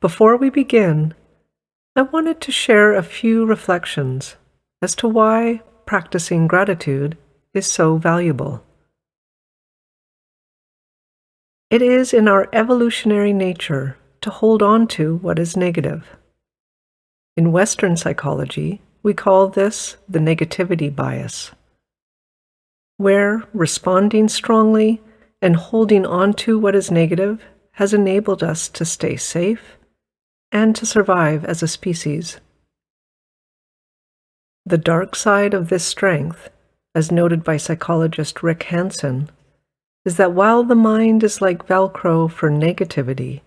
Before we begin, I wanted to share a few reflections as to why practicing gratitude is so valuable. It is in our evolutionary nature to hold on to what is negative. In Western psychology, we call this the negativity bias, where responding strongly and holding on to what is negative has enabled us to stay safe and to survive as a species. The dark side of this strength, as noted by psychologist Rick Hansen, is that while the mind is like Velcro for negativity,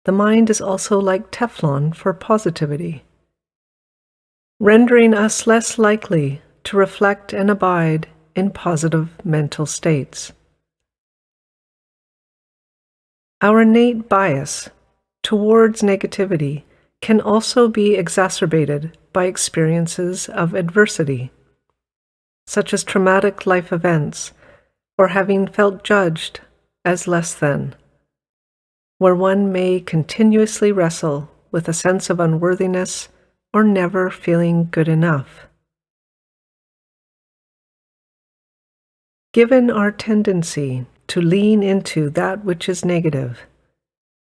the mind is also like Teflon for positivity, rendering us less likely to reflect and abide in positive mental states. Our innate bias towards negativity can also be exacerbated by experiences of adversity, such as traumatic life events or having felt judged as less than, where one may continuously wrestle with a sense of unworthiness or never feeling good enough. Given our tendency to lean into that which is negative,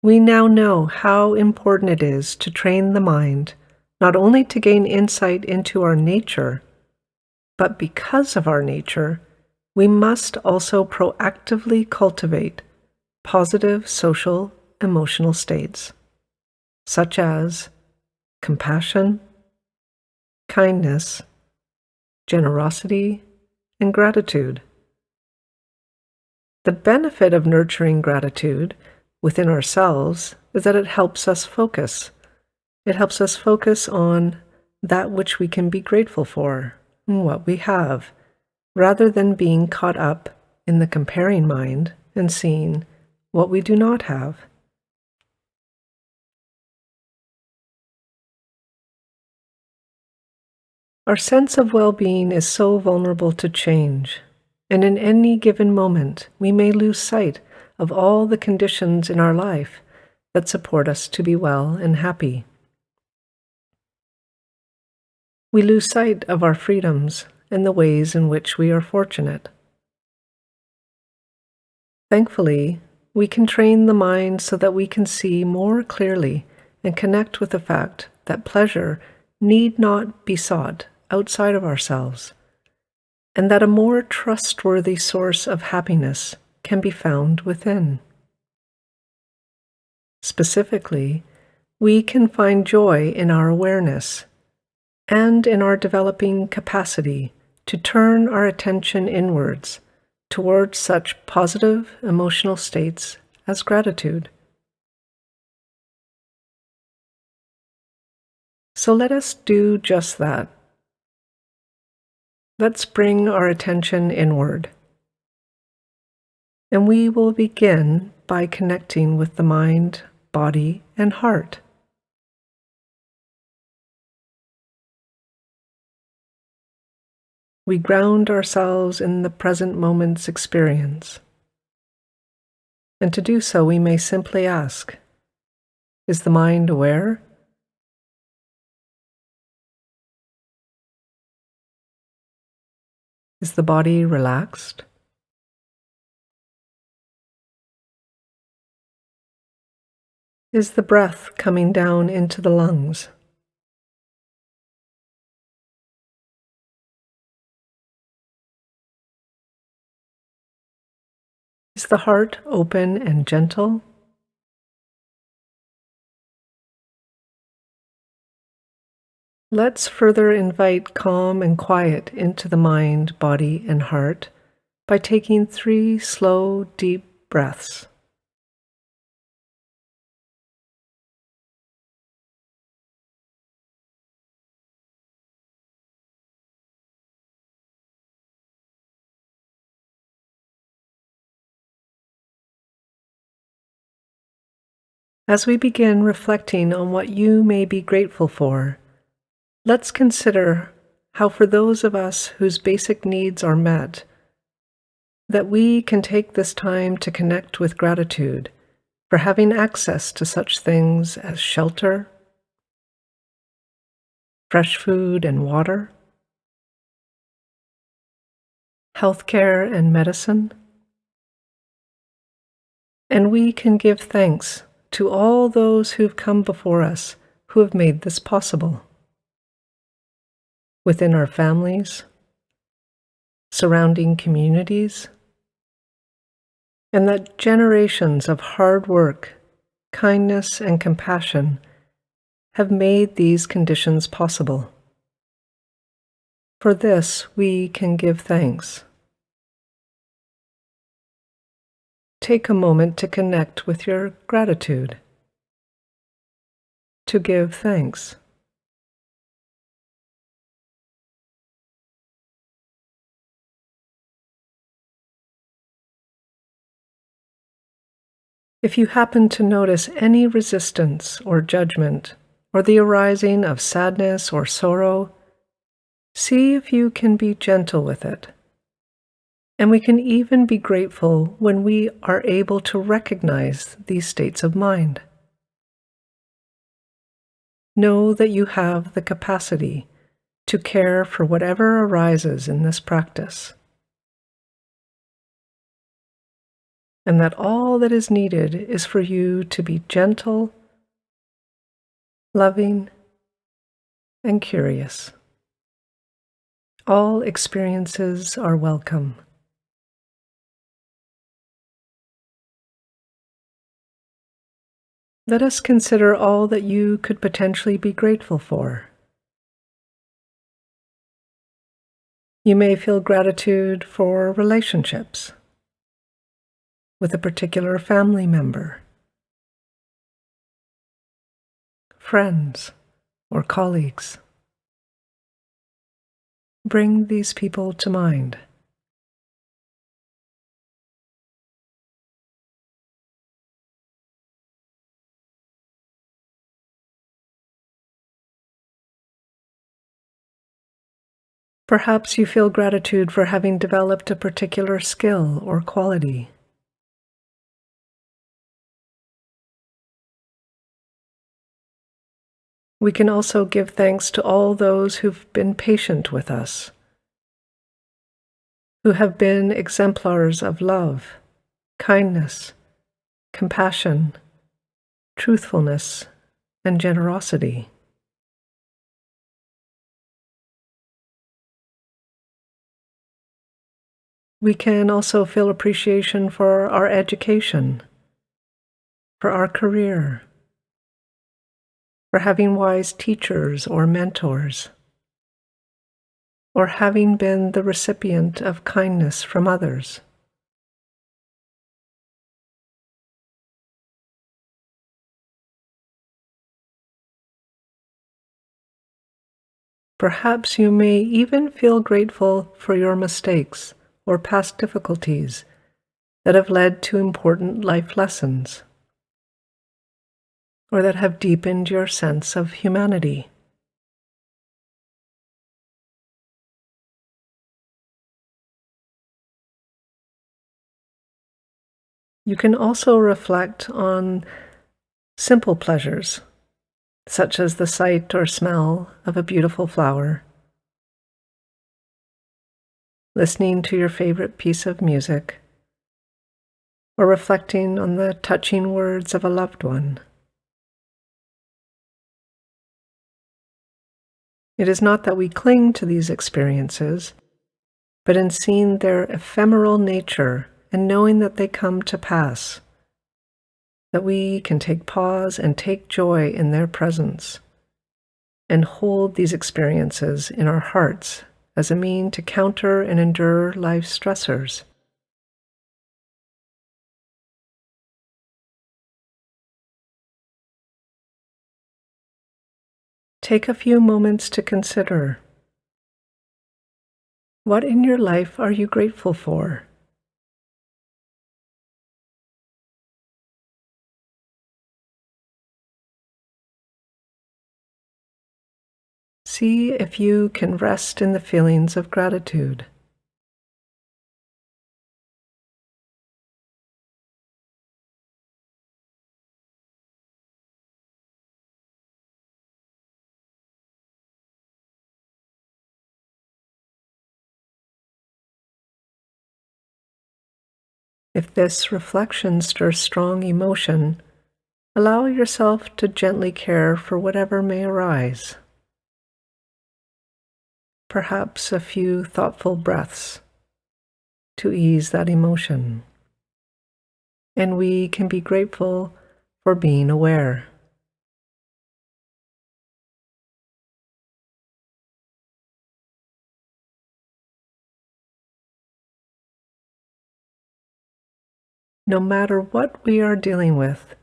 we now know how important it is to train the mind not only to gain insight into our nature, but because of our nature, we must also proactively cultivate positive social emotional states, such as compassion, kindness, generosity, and gratitude. The benefit of nurturing gratitude within ourselves is that it helps us focus. It helps us focus on that which we can be grateful for and what we have, rather than being caught up in the comparing mind and seeing what we do not have. Our sense of well-being is so vulnerable to change, and in any given moment, we may lose sight of all the conditions in our life that support us to be well and happy. We lose sight of our freedoms and the ways in which we are fortunate. Thankfully, we can train the mind so that we can see more clearly and connect with the fact that pleasure need not be sought outside of ourselves, and that a more trustworthy source of happiness can be found within. Specifically, we can find joy in our awareness and in our developing capacity to turn our attention inwards towards such positive emotional states as gratitude. So let us do just that. Let's bring our attention inward. And we will begin by connecting with the mind, body, and heart. We ground ourselves in the present moment's experience. And to do so, we may simply ask, is the mind aware? Is the body relaxed? Is the breath coming down into the lungs? Is the heart open and gentle? Let's further invite calm and quiet into the mind, body, and heart by taking 3 slow, deep breaths. As we begin reflecting on what you may be grateful for, let's consider how for those of us whose basic needs are met, that we can take this time to connect with gratitude for having access to such things as shelter, fresh food and water, healthcare and medicine. And we can give thanks to all those who've come before us who have made this possible. Within our families, surrounding communities, and that generations of hard work, kindness, and compassion have made these conditions possible. For this, we can give thanks. Take a moment to connect with your gratitude, to give thanks. If you happen to notice any resistance or judgment, or the arising of sadness or sorrow, see if you can be gentle with it. And we can even be grateful when we are able to recognize these states of mind. Know that you have the capacity to care for whatever arises in this practice, and that all that is needed is for you to be gentle, loving, and curious. All experiences are welcome. Let us consider all that you could potentially be grateful for. You may feel gratitude for relationships with a particular family member, friends, or colleagues. Bring these people to mind. Perhaps you feel gratitude for having developed a particular skill or quality. We can also give thanks to all those who've been patient with us, who have been exemplars of love, kindness, compassion, truthfulness, and generosity. We can also feel appreciation for our education, for our career, for having wise teachers or mentors, or having been the recipient of kindness from others. Perhaps you may even feel grateful for your mistakes or past difficulties that have led to important life lessons, or that have deepened your sense of humanity. You can also reflect on simple pleasures, such as the sight or smell of a beautiful flower, listening to your favorite piece of music, or reflecting on the touching words of a loved one. It is not that we cling to these experiences, but in seeing their ephemeral nature and knowing that they come to pass, that we can take pause and take joy in their presence, and hold these experiences in our hearts as a mean to counter and endure life's stressors. Take a few moments to consider, what in your life are you grateful for? See if you can rest in the feelings of gratitude. If this reflection stirs strong emotion, allow yourself to gently care for whatever may arise. Perhaps a few thoughtful breaths to ease that emotion. And we can be grateful for being aware. No matter what we are dealing with,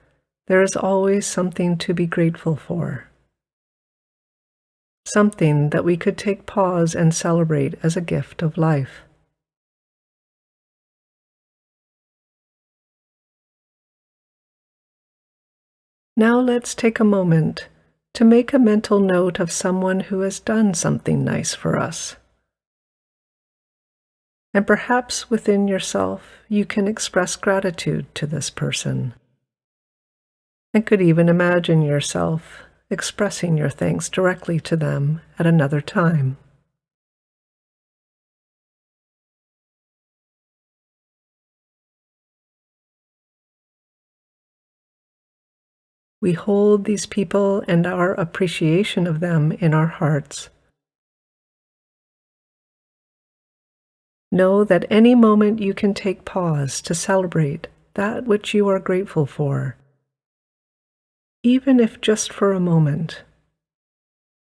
there is always something to be grateful for. Something that we could take pause and celebrate as a gift of life. Now let's take a moment to make a mental note of someone who has done something nice for us. And perhaps within yourself, you can express gratitude to this person. And could even imagine yourself expressing your thanks directly to them at another time. We hold these people and our appreciation of them in our hearts. Know that any moment you can take pause to celebrate that which you are grateful for, even if just for a moment.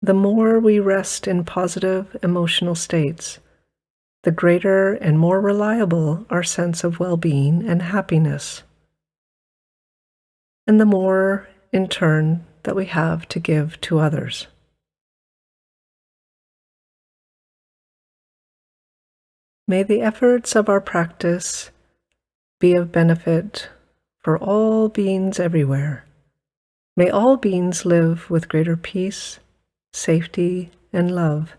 The more we rest in positive emotional states, the greater and more reliable our sense of well-being and happiness, and the more, in turn, that we have to give to others. May the efforts of our practice be of benefit for all beings everywhere. May all beings live with greater peace, safety, and love.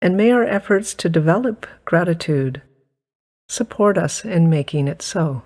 And may our efforts to develop gratitude support us in making it so.